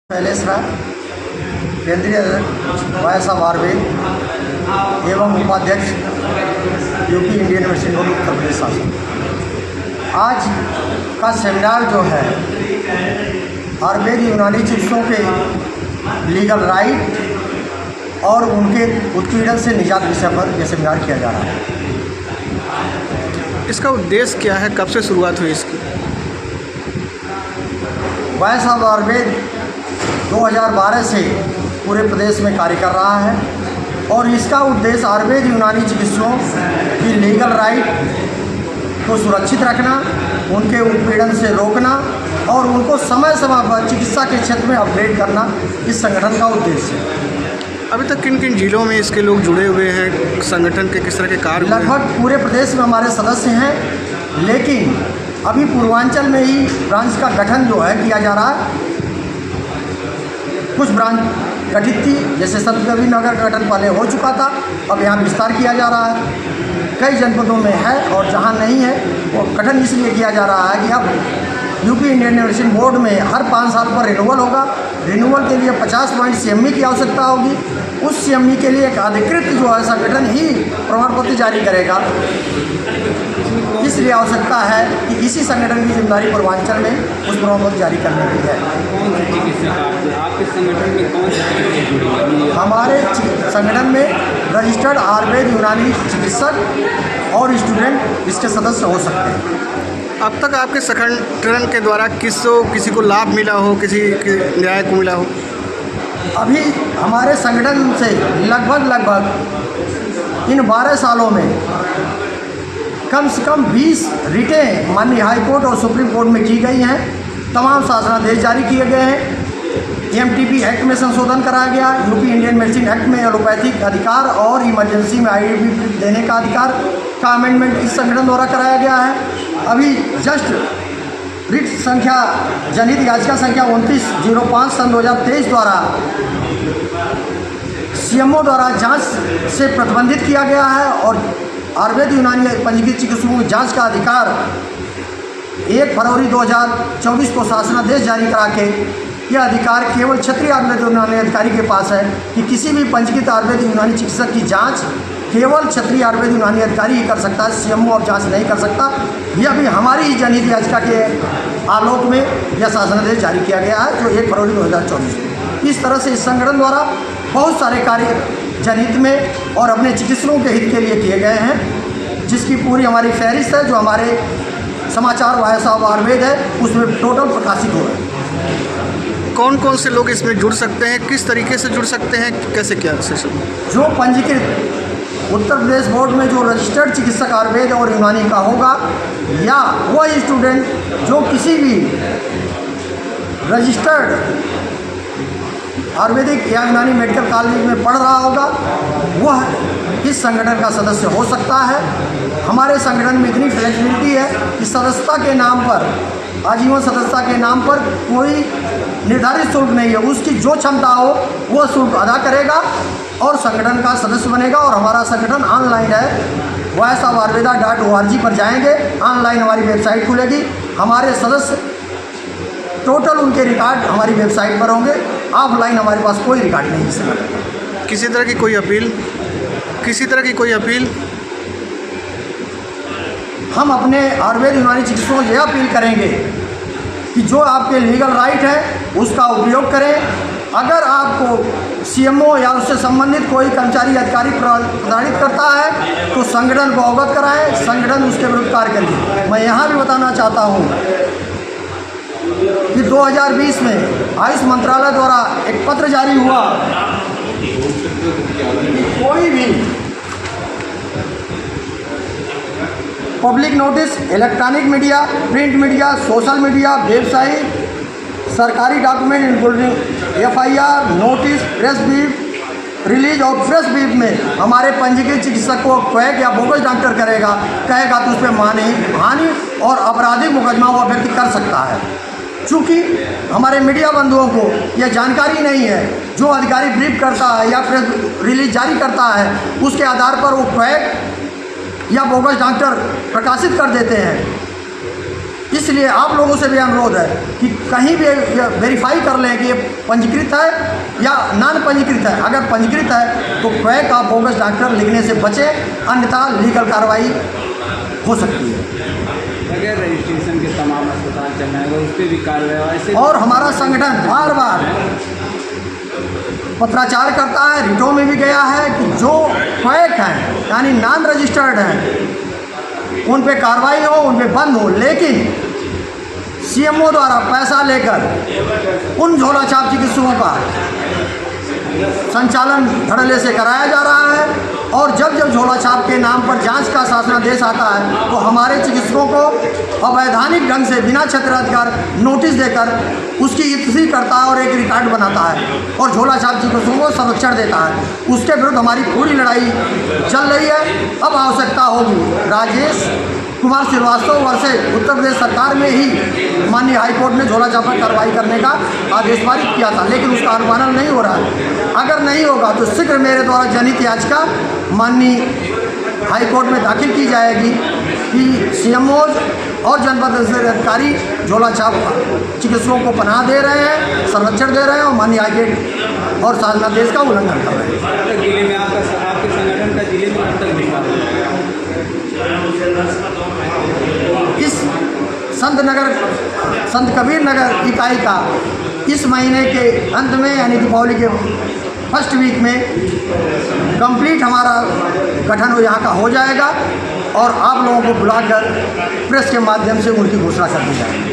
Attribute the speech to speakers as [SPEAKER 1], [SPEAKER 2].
[SPEAKER 1] शैलेश राय, केंद्रीय वायसाब आयुर्वेद एवं उपाध्यक्ष UP Indian medicine board Uttar Pradesh शासन। आज का सेमिनार जो है आयुर्वेद यूनानी चिकित्सकों के लीगल राइट और उनके उत्पीड़न से निजात विषय पर यह सेमिनार किया जा रहा है।
[SPEAKER 2] इसका उद्देश्य क्या है, कब से शुरुआत हुई इसकी?
[SPEAKER 1] वायसाब आयुर्वेद 2012 से पूरे प्रदेश में कार्य कर रहा है और इसका उद्देश्य आयुर्वेद यूनानी चिकित्सकों की लीगल राइट को सुरक्षित रखना, उनके उत्पीड़न से रोकना और उनको समय समय पर चिकित्सा के क्षेत्र में अपग्रेड करना इस संगठन का उद्देश्य है।
[SPEAKER 2] अभी तक किन किन जिलों में इसके लोग जुड़े हुए हैं, संगठन के किस तरह के कार्य?
[SPEAKER 1] लगभग पूरे प्रदेश में हमारे सदस्य हैं, लेकिन अभी पूर्वांचल में ही ब्रांच का गठन जो है किया जा रहा है। कुछ ब्रांच गठित थी, जैसे संतकबीर नगर का गठन पहले हो चुका था, अब यहाँ विस्तार किया जा रहा है। कई जनपदों में है और जहाँ नहीं है वो गठन इसलिए किया जा रहा है कि अब यूपी इंडियन मेडिसिन बोर्ड में हर 5 साल पर रिन्यूअल होगा। रिन्यूअल के लिए 50 पॉइंट CME की आवश्यकता होगी। उस CME के लिए एक अधिकृत जो है संगठन ही प्रमाण पत्र जारी करेगा। इसलिए आवश्यकता है कि इसी संगठन की जिम्मेदारी पूर्वांचल में उस प्रमाण पत्र जारी करने की है।
[SPEAKER 3] आपके संगठन में कौन से चिकित्सक जुड़े हैं?
[SPEAKER 1] हमारे संगठन में रजिस्टर्ड आयुर्वेद यूनानी चिकित्सक और स्टूडेंट इसके सदस्य हो सकते हैं।
[SPEAKER 2] अब तक आपके संगठन के द्वारा किसी को लाभ मिला हो, किसी के न्याय को मिला हो?
[SPEAKER 1] अभी हमारे संगठन से लगभग इन 12 सालों में कम से कम 20 रिटें माननीय हाई कोर्ट और सुप्रीम कोर्ट में की गई हैं। तमाम शासनादेश जारी किए गए हैं। MTP एक्ट में संशोधन कराया गया। यूपी इंडियन मेडिसिन एक्ट में एलोपैथिक अधिकार और इमरजेंसी में IDP देने का अधिकार का अमेंडमेंट इस संगठन द्वारा कराया गया है। अभी जस्ट रिट संख्या जनहित याचिका संख्या 2905 सन 2023 द्वारा CMO द्वारा जांच से प्रतिबंधित किया गया है और आयुर्वेद यूनानी पंजीकृत चिकित्सकों की जांच का अधिकार 1 फरवरी 2024 को शासनादेश जारी करा के यह अधिकार केवल क्षेत्रीय आयुर्वेद यूनानी अधिकारी के पास है कि किसी भी पंजीकृत आयुर्वेद यूनानी चिकित्सक की जांच केवल क्षेत्रीय आयुर्वेद यूनानी अधिकारी ही कर सकता है। CMO अब जांच नहीं कर सकता। यह भी हमारी ही जनहित याचिका के आलोक में यह शासनादेश जारी किया गया है जो 1 फरवरी 2024 को। इस तरह से इस संगठन द्वारा बहुत सारे कार्य जनहित में और अपने चिकित्सकों के हित के लिए किए गए हैं, जिसकी पूरी हमारी फहरिस्त है जो हमारे समाचार वायसाब आयुर्वेद है उसमें टोटल प्रकाशित हो रहा है।
[SPEAKER 2] कौन कौन से लोग इसमें जुड़ सकते हैं, किस तरीके से जुड़ सकते हैं, कैसे क्या सेशन?
[SPEAKER 1] जो पंजीकृत उत्तर प्रदेश बोर्ड में जो रजिस्टर्ड चिकित्सक आयुर्वेद और यूनानी का होगा या वह स्टूडेंट जो किसी भी रजिस्टर्ड आयुर्वेदिक या यूनानी मेडिकल कॉलेज में पढ़ रहा होगा वह इस संगठन का सदस्य हो सकता है। हमारे संगठन में इतनी फ्लेक्सिबिलिटी है कि सदस्यता के नाम पर, आजीवन सदस्यता के नाम पर कोई निर्धारित शुल्क नहीं है। उसकी जो क्षमता हो वह शुल्क अदा करेगा और संगठन का सदस्य बनेगा। और हमारा संगठन ऑनलाइन है, vaisabh.org पर जाएंगे, ऑनलाइन हमारी वेबसाइट खुलेगी। हमारे सदस्य टोटल उनके रिकॉर्ड हमारी वेबसाइट पर होंगे। ऑफलाइन हमारे पास कोई रिकॉर्ड नहीं है संगठन।
[SPEAKER 2] किसी तरह की कोई अपील?
[SPEAKER 1] हम अपने आयुर्वेद यूनानी चिकित्सकों से यह अपील करेंगे कि जो आपके लीगल राइट है उसका उपयोग करें। अगर आपको CMO या उससे संबंधित कोई कर्मचारी अधिकारी प्रताड़ित करता है तो संगठन को अवगत कराएं, संगठन उसके विरुद्ध कार्य करें। मैं यहाँ भी बताना चाहता हूँ कि 2020 में आयुष मंत्रालय द्वारा एक पत्र जारी हुआ कि कोई भी public notice, electronic media, print media, social media, website, सरकारी document including FIR, notice, press brief release और प्रेस ब्रीफ में हमारे पंजीकृत चिकित्सक को क्वैक या बोगस डॉक्टर कहेगा तो उस पर हानि और आपराधिक मुकदमा वह व्यक्ति कर सकता है। चूँकि हमारे मीडिया बंधुओं को यह जानकारी नहीं है, जो अधिकारी ब्रीफ करता है या प्रेस रिलीज जारी करता है उसके आधार पर वो क्वैक या बोगस डॉक्टर प्रकाशित कर देते हैं। इसलिए आप लोगों से भी अनुरोध है कि कहीं भी वेरीफाई कर लें कि ये पंजीकृत है या नॉन पंजीकृत है। अगर पंजीकृत है तो क्वैक का बोगस डॉक्टर लिखने से बचे, अन्यथा लीगल कार्रवाई हो सकती है।
[SPEAKER 3] बगैर रजिस्ट्रेशन के तमाम अस्पताल चल रहे हैं, उस पर भी कार्रवाई ऐसे।
[SPEAKER 1] और हमारा संगठन बार बार पत्राचार करता है, रिटों में भी गया है कि जो क्वैक हैं यानी नॉन रजिस्टर्ड हैं उन पे कार्रवाई हो, उन पे बंद हो। लेकिन सीएमओ द्वारा पैसा लेकर उन झोला छाप चिकित्सकों का संचालन धड़ल्ले से कराया जा रहा है। और जब जब झोला छाप के नाम पर जांच का शासनादेश आता है तो हमारे चिकित्सकों को अवैधानिक ढंग से बिना क्षेत्राधिकार नोटिस देकर उसकी इतनी करता है और एक रिकॉर्ड बनाता है और झोला छाप चिकित्सकों को संरक्षण देता है। उसके विरुद्ध हमारी पूरी लड़ाई चल रही है। अब आवश्यकता होगी, राजेश कुमार श्रीवास्तव वर्षे उत्तर प्रदेश सरकार में ही माननीय हाईकोर्ट ने झोला छाप पर कार्रवाई करने का आदेश पारित किया था, लेकिन उसका अनुपालन नहीं हो रहा है। अगर नहीं होगा तो शीघ्र मेरे द्वारा जनहित याचिका माननीय हाईकोर्ट में दाखिल की जाएगी कि सीएमओ और जनपद अधिकारी झोला छाप चिकित्सकों को पनाह दे रहे हैं, संरक्षण दे रहे हैं और माननीय हाईकोर्ट और शासनादेश का उल्लंघन कर रहे हैं।
[SPEAKER 3] जिले में आपके संगठन का जिले में कब तक विस्तार होगा?
[SPEAKER 1] इस संत कबीर नगर इकाई का इस महीने के अंत में यानी दीपावली के फर्स्ट वीक में कंप्लीट हमारा गठन यहाँ का हो जाएगा और आप लोगों को बुलाकर प्रेस के माध्यम से उनकी घोषणा कर दी जाएगी।